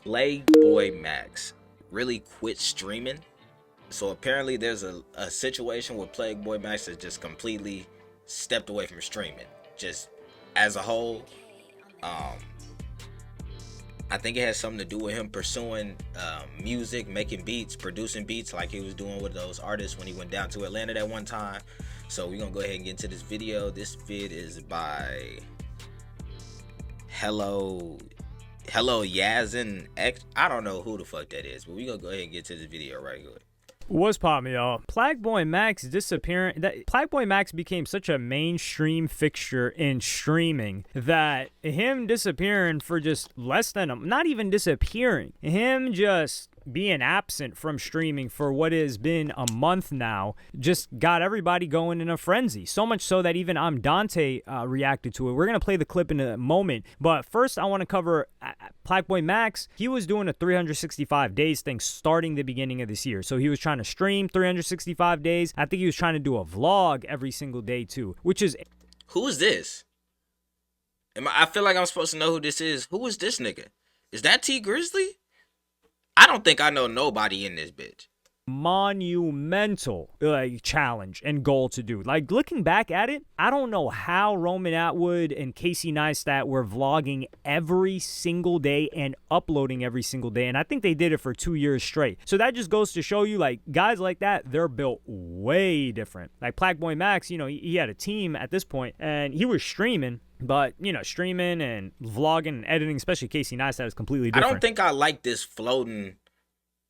Plaqueboymax really quit streaming. So apparently there's a situation where Plaqueboymax has just completely stepped away from streaming. Just as a whole. Um, I think it has something to do with him pursuing music, making beats, producing beats like he was doing with those artists when he went down to Atlanta that one time. So we're gonna go ahead and get into this video. This vid is by Hello Yazin X. I don't know who the fuck that is, but we're gonna go ahead and get to this video right quick. What's poppin', y'all? Plaqueboymax disappearing. Plaqueboymax became such a mainstream fixture in streaming that him disappearing for just less than not even disappearing, him just being absent from streaming for what has been a month now just got everybody going in a frenzy. So much so that even Dante reacted to it. We're going to play the clip in a moment. But first, I want to cover Plaqueboymax. He was doing a 365 days thing starting the beginning of this year. So he was trying to stream 365 days. I think he was trying to do a vlog every single day too, which is... Who is this? I feel like I'm supposed to know who this is. Who is this nigga? Is that T Grizzly? I don't think I know nobody in this bitch. Monumental challenge and goal to do. Like, looking back at it, I don't know how Roman Atwood and Casey Neistat were vlogging every single day and uploading every single day, and I think they did it for 2 years straight. So that just goes to show you, like, guys like that, they're built way different. Like Plaqueboymax, you know, he had a team at this point and he was streaming. But, you know, streaming and vlogging and editing, especially Casey Neistat, is completely different. I don't think I like this floating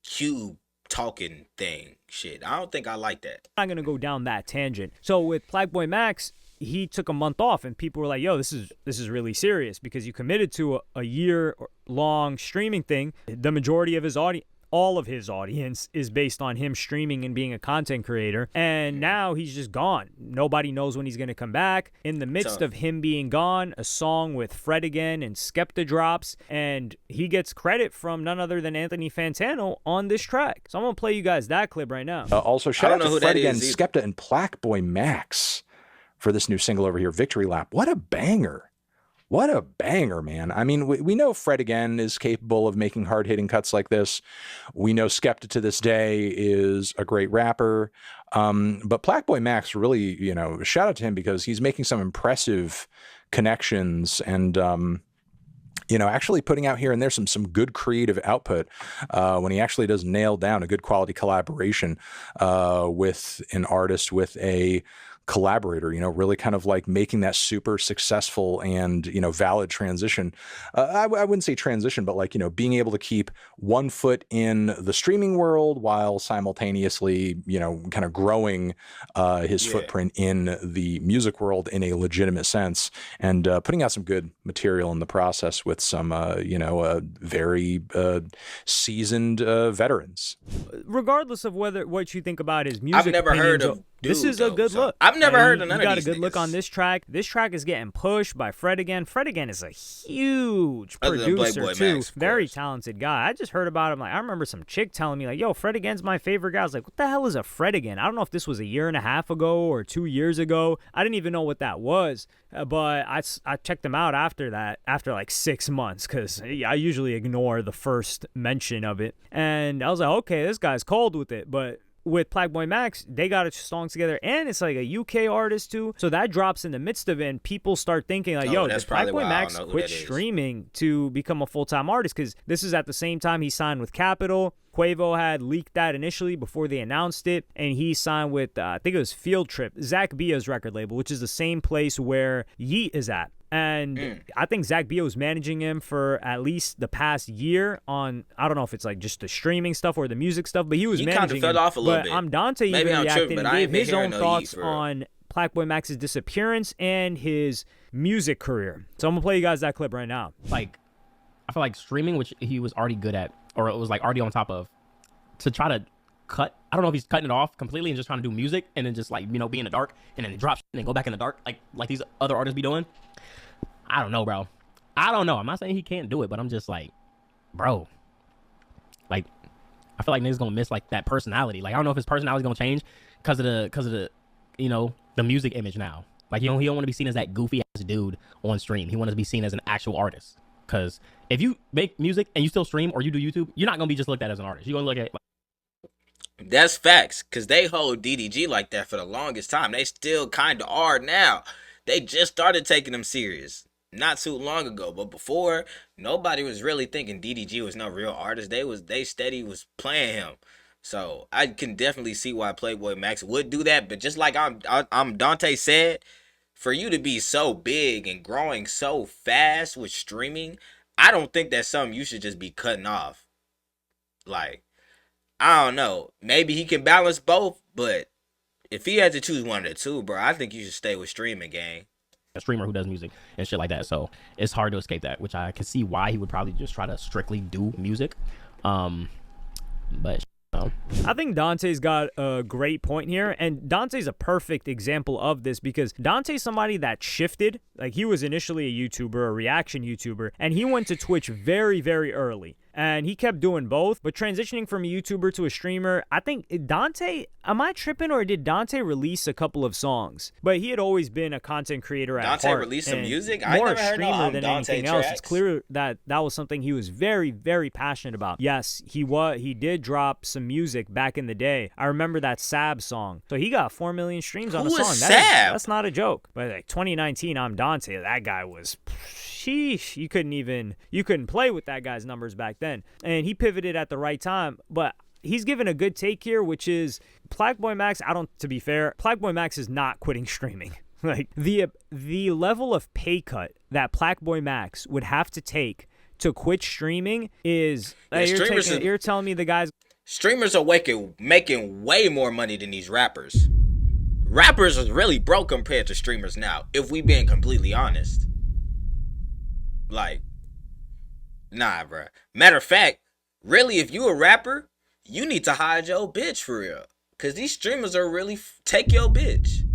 cube talking thing shit. I don't think I like that. I'm not going to go down that tangent. So with Plaqueboymax, he took a month off and people were like, yo, this is really serious because you committed to a year-long streaming thing. The majority of his audience, all of his audience is based on him streaming and being a content creator. And now he's just gone. Nobody knows when he's going to come back. In the midst of him being gone, a song with Fred again and Skepta drops. And he gets credit from none other than Anthony Fantano on this track. So I'm going to play you guys that clip right now. Also, shout out to Fred again, Skepta and Plaqueboymax for this new single over here, Victory Lap. What a banger. What a banger, man. I mean, we know Fred again is capable of making hard-hitting cuts like this. We know Skepta to this day is a great rapper. But Plaqueboymax really, you know, shout out to him because he's making some impressive connections and, you know, actually putting out here and there some good creative output when he actually does nail down a good quality collaboration with an artist, with a collaborator, you know, really kind of like making that super successful and, you know, valid transition. I wouldn't say transition, but like, you know, being able to keep one foot in the streaming world while simultaneously, you know, kind of growing his footprint in the music world in a legitimate sense and putting out some good material in the process with some, you know, very seasoned veterans. Regardless of what you think about his music, I've never heard of. This is a good look. I've never heard of none of these. You got a good look on this track. This track is getting pushed by Fred again. Fred again is a huge producer too. Very talented guy. I just heard about him. Like, I remember some chick telling me like, "Yo, Fred again's my favorite guy." I was like, "What the hell is a Fred again?" I don't know if this was a year and a half ago or 2 years ago. I didn't even know what that was. But I checked them out after that, after like 6 months, because I usually ignore the first mention of it. And I was like, okay, this guy's cold with it. But with Plaqueboymax, they got a song together, and it's like a UK artist too. So that drops in the midst of it, and people start thinking like, yo, did Plaqueboymax quit streaming to become a full-time artist? Because this is at the same time he signed with Capitol. Quavo had leaked that initially before they announced it, and he signed with, I think it was Field Trip, Zach Bia's record label, which is the same place where Yeet is at. And I think Zach Bia was managing him for at least the past year on, I don't know if it's like just the streaming stuff or the music stuff, but he was managing kind of fell off a little bit. But Dante even reacted and gave his own thoughts on Plaqueboymax's disappearance and his music career. So I'm going to play you guys that clip right now. Like, I feel like streaming, which he was already good at, or it was like already on top of, to try to cut, I don't know if he's cutting it off completely and just trying to do music and then just like, you know, be in the dark and then drop and then go back in the dark like these other artists be doing. I don't know, bro. I don't know. I'm not saying he can't do it, but I'm just like, bro, like, I feel like niggas gonna miss like that personality. Like, I don't know if his personality's gonna change because of the, you know, the music image now. Like, you know, he don't want to be seen as that goofy ass dude on stream. He wants to be seen as an actual artist. Because if you make music and you still stream or you do YouTube, you're not gonna be just looked at as an artist. You're gonna look at That's facts, because they hold DDG like that for the longest time. They still kind of are now. They just started taking them serious not too long ago, but before, nobody was really thinking DDG was no real artist. They steady was playing him. So I can definitely see why Plaqueboymax would do that. But just like I'm Dante said, for you to be so big and growing so fast with streaming, I don't think that's something you should just be cutting off. Like, I don't know. Maybe he can balance both, but if he had to choose one of the two, bro, I think you should stay with streaming, gang. a streamer who does music and shit like that. So it's hard to escape that, which I can see why he would probably just try to strictly do music. But I think Dante's got a great point here, and Dante's a perfect example of this because Dante's somebody that shifted. Like, he was initially a YouTuber, a reaction YouTuber, and he went to Twitch very, very early. And he kept doing both, but transitioning from a YouTuber to a streamer, I think Dante, am I tripping, or did Dante release a couple of songs? But he had always been a content creator at Dante heart. released some music? More I a never heard streamer than Dante anything tracks. else. It's clear that that was something he was very, very passionate about. Yes, he did drop some music back in the day. I remember that Sab song. So he got 4 million streams on a Who song. is Sab? That's not a joke. But like 2019, I'm Dante. That guy was... Sheesh, you couldn't play with that guy's numbers back then. And he pivoted at the right time, but he's given a good take here, which is Plaqueboymax. To be fair, Plaqueboymax is not quitting streaming. Like, the level of pay cut that Plaqueboymax would have to take to quit streaming is you're telling me the guys. Streamers are making way more money than these rappers. Rappers is really broke compared to streamers now, if we being completely honest. Like, nah, bro. Matter of fact, really, if you a rapper, you need to hide your bitch for real. Because these streamers are really take your bitch.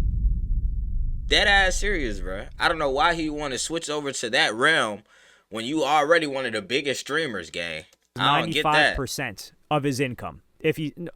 Dead ass serious, bro. I don't know why he want to switch over to that realm when you already one of the biggest streamers, gang. I don't get that. 95% of his income.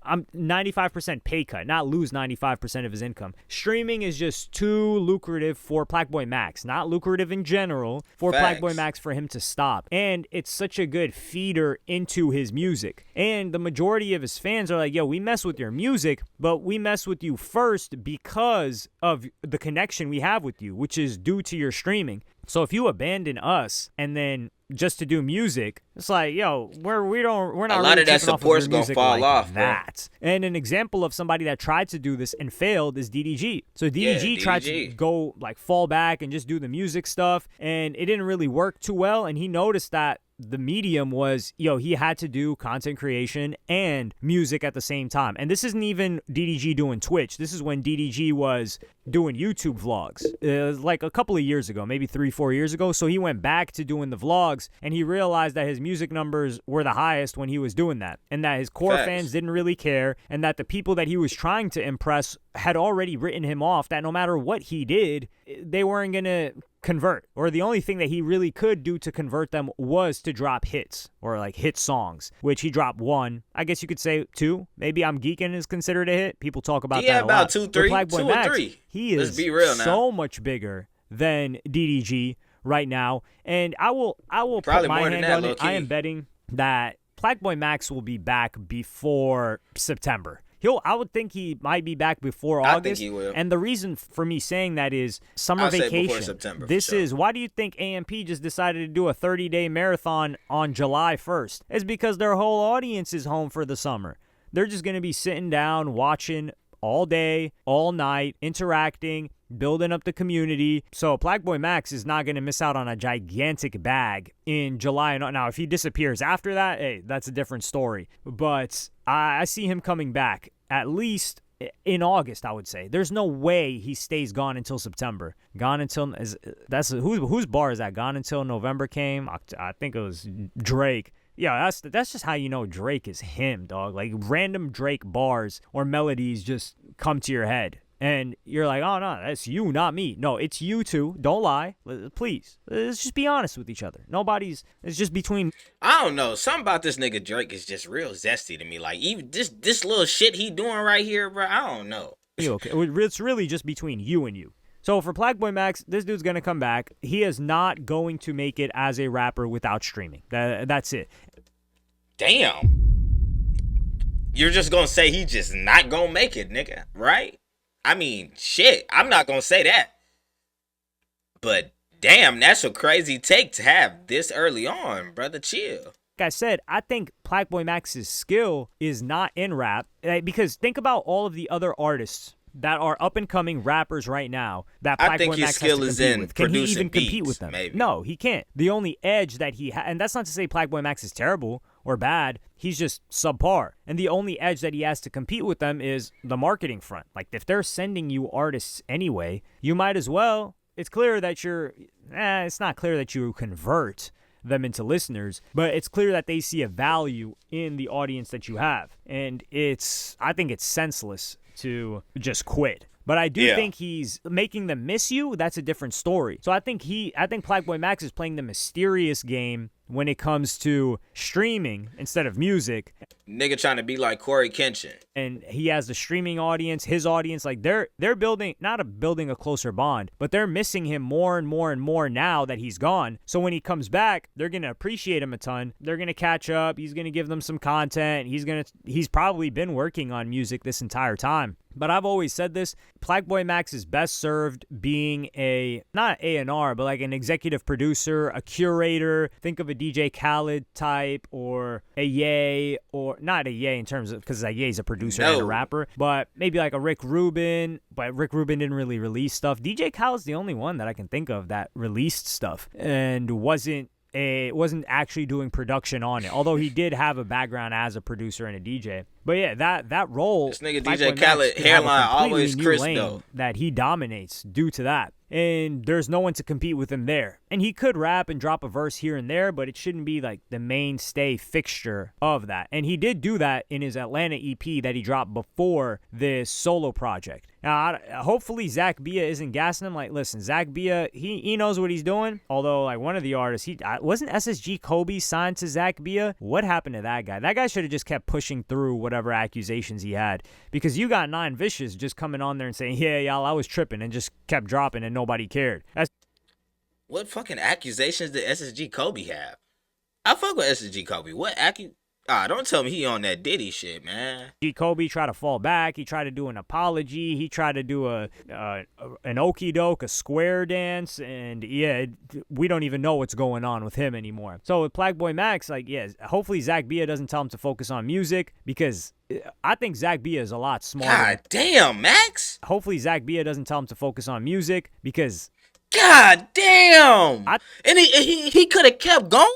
I'm 95% pay cut, not lose 95% of his income. Streaming is just too lucrative for Plaqueboymax, not lucrative in general for Plaqueboymax for him to stop. And it's such a good feeder into his music. And the majority of his fans are like, yo, we mess with your music, but we mess with you first because of the connection we have with you, which is due to your streaming. So if you abandon us and then just to do music, it's like, yo, we're not a lot really of that support's gonna fall off that. And an example of somebody that tried to do this and failed is DDG. So DDG tried to go like fall back and just do the music stuff, and it didn't really work too well. And he noticed that the medium was, he had to do content creation and music at the same time. And this isn't even DDG doing Twitch. This is when DDG was doing YouTube vlogs. It was like a couple of years ago, maybe 3-4 years ago. So he went back to doing the vlogs, and he realized that his music numbers were the highest when he was doing that, and that his core fans didn't really care, and that the people that he was trying to impress had already written him off, that no matter what he did, they weren't going to convert, or the only thing that he really could do to convert them was to drop hits, or like hit songs, which he dropped one. I guess you could say two. Maybe I'm Geeking is considered a hit. People talk about that a lot. 2 or 3. He is so much bigger than DDG right now, and I will probably put my hand on it. Low-key. I am betting that Plaqueboymax will be back before September. I would think he might be back before August. I think he will. And the reason for me saying that is summer I'll vacation. say before September, for sure. Why do you think AMP just decided to do a 30-day marathon on July 1st? It's because their whole audience is home for the summer. They're just going to be sitting down, watching all day, all night, interacting, building up the community. So Plaqueboymax is not going to miss out on a gigantic bag in July. Now, if he disappears after that, hey, that's a different story. But I see him coming back at least in August, I would say. There's no way he stays gone until September. Gone until whose bar is that? Gone until November came. I think it was Drake. Yeah, that's just how you know Drake is him, dog. Like, random Drake bars or melodies just come to your head. And you're like, oh, no, that's you, not me. No, it's you two. Don't lie. Please. Let's just be honest with each other. It's just between. I don't know. Something about this nigga Drake is just real zesty to me. Like, even this little shit he doing right here, bro, I don't know. Okay. It's really just between you and you. So for Plaqueboymax, this dude's going to come back. He is not going to make it as a rapper without streaming. That's it. Damn. You're just going to say he just not going to make it, nigga, right? I mean, shit, I'm not going to say that. But damn, that's a crazy take to have this early on, brother. Chill. Like I said, I think Plaqueboymax's skill is not in rap. Because think about all of the other artists that are up and coming rappers right now that I think his Plaqueboymax skill has to is compete in with. Can he producing even compete beats, with them? maybe. No, he can't. The only edge that he has, and that's not to say Plaqueboymax is terrible or bad, he's just subpar. And the only edge that he has to compete with them is the marketing front. Like, if they're sending you artists anyway, you might as well. It's clear that it's not clear that you convert them into listeners, but it's clear that they see a value in the audience that you have. And I think it's senseless to just quit. But I do think he's making them miss you. That's a different story. So I think Plaqueboymax is playing the mysterious game when it comes to streaming instead of music. Nigga trying to be like Corey Kenshin. And he has the streaming audience, his audience, like they're building building a closer bond, but they're missing him more and more and more now that he's gone. So when he comes back, they're gonna appreciate him a ton. They're gonna catch up. He's gonna give them some content. He's probably been working on music this entire time. But I've always said this, Plaqueboymax is best served being not A&R, but like an executive producer, a curator. Think of a DJ Khaled type, or a Ye, or not a Ye in terms of, because Ye's a producer and a rapper, but maybe like a Rick Rubin. But Rick Rubin didn't really release stuff. DJ Khaled's the only one that I can think of that released stuff and wasn't actually doing production on it, although he did have a background as a producer and a DJ. But yeah, that role, this nigga DJ Khaled hairline always crisp though, that he dominates due to that. And there's no one to compete with him there. And he could rap and drop a verse here and there, but it shouldn't be like the mainstay fixture of that. And he did do that in his Atlanta EP that he dropped before this solo project. Now, hopefully Zach Bia isn't gassing him. Like, listen, Zach Bia, he knows what he's doing. Although, like, one of the artists, wasn't SSG Kobe signed to Zach Bia? What happened to that guy? That guy should have just kept pushing through whatever accusations he had. Because you got 9 Vicious just coming on there and saying, yeah, y'all, I was tripping, and just kept dropping and nobody cared. What fucking accusations did SSG Kobe have? I fuck with SSG Kobe. What don't tell me he on that Diddy shit, man. G Kobe tried to fall back. He tried to do an apology. He tried to do an okie doke, a square dance, and yeah, we don't even know what's going on with him anymore. So with Plaqueboymax, like, yeah, hopefully Zach Bia doesn't tell him to focus on music, because I think Zach Bia is a lot smarter. God damn, Max. Hopefully Zach Bia doesn't tell him to focus on music, because God damn. And he could have kept going.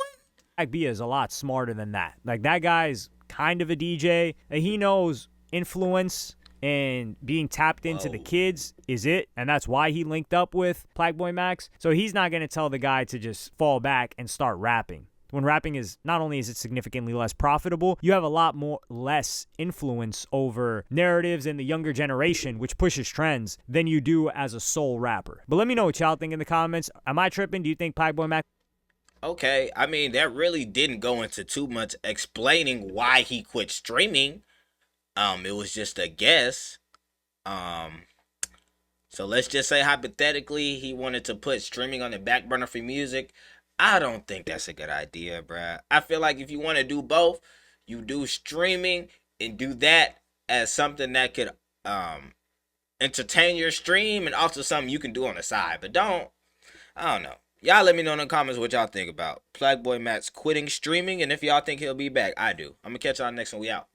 Zach Bia is a lot smarter than that. Like, that guy's kind of a DJ, and he knows influence and being tapped into the kids is it, and that's why he linked up with Plaqueboymax. So he's not going to tell the guy to just fall back and start rapping. When rapping is, not only is it significantly less profitable, you have a lot less influence over narratives in the younger generation, which pushes trends, than you do as a sole rapper. But let me know what y'all think in the comments. Am I tripping? Do you think Plaqueboymax? Okay, I mean, that really didn't go into too much explaining why he quit streaming. It was just a guess. So let's just say hypothetically he wanted to put streaming on the back burner for music. I don't think that's a good idea, bruh. I feel like if you want to do both, you do streaming and do that as something that could entertain your stream, and also something you can do on the side. But I don't know. Y'all let me know in the comments what y'all think about Plaqueboymax quitting streaming, and if y'all think he'll be back. I do. I'm going to catch y'all next one. We out.